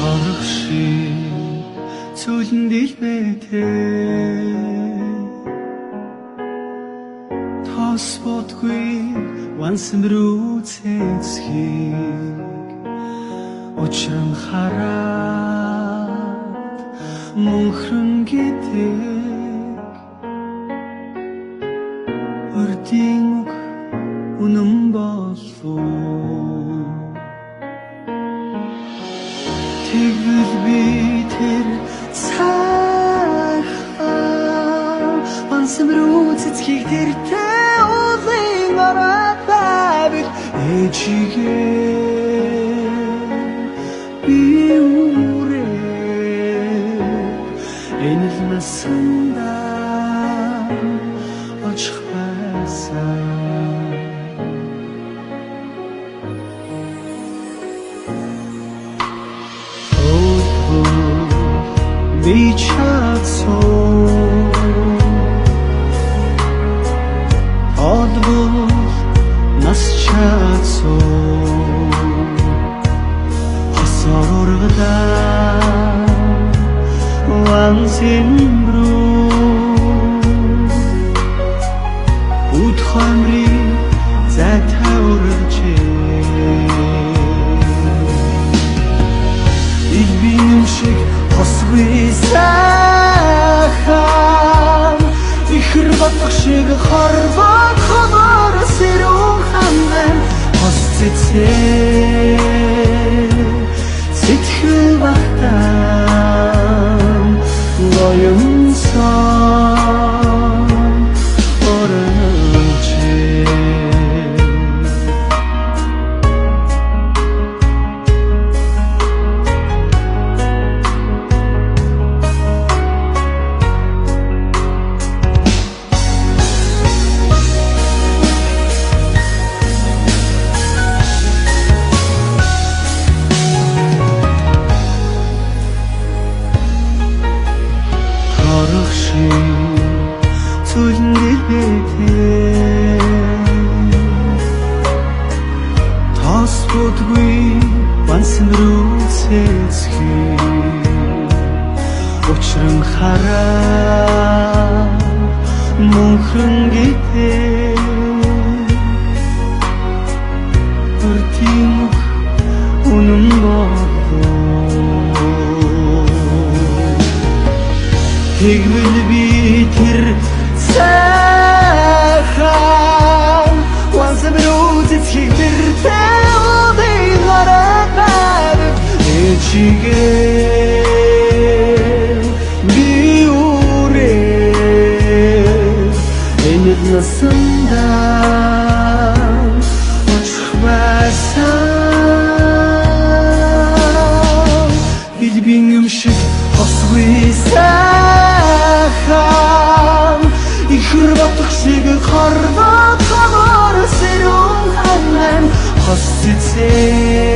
Торох шиг цүлэн дэлбэтэй тос бодгүй вансан рүү цэцгийг учран хараад мөнхрөн гэдэг өрдийн үг үнэн болов тэгвэл би тэр цаахан вансан рүү цэцгийг тэртэй уулын ороод байвал ээжигээ би үрээ энэ л насанда очих байсан би чадсан одвол нас чадсан хосоор ургадаа вансын рүү үд хамрын зайтай урагчээ илбим шиг хосгүй сайхан ихэр батх шиг хорвоо хогоор сэрүүн хаман хос цэцээ сэтгэл бахтан гоём сон оранчээ цүлэн дэлбэтэй тос бодгүй вансан рүү цэцгийг учран хараа мөнхрөн гэдэг өртийн үг үнэн болов тэгвэл би тэр сайхан вансан рүү цэцгийг тэртэй уулын ороод байвал ээжигээ би үрээ энэ л насанда очих байсан илбин юм шиг хосгүй сайхан ихэр батх шиг хорвоо хогоор сэрүүн хаман хос цэцээ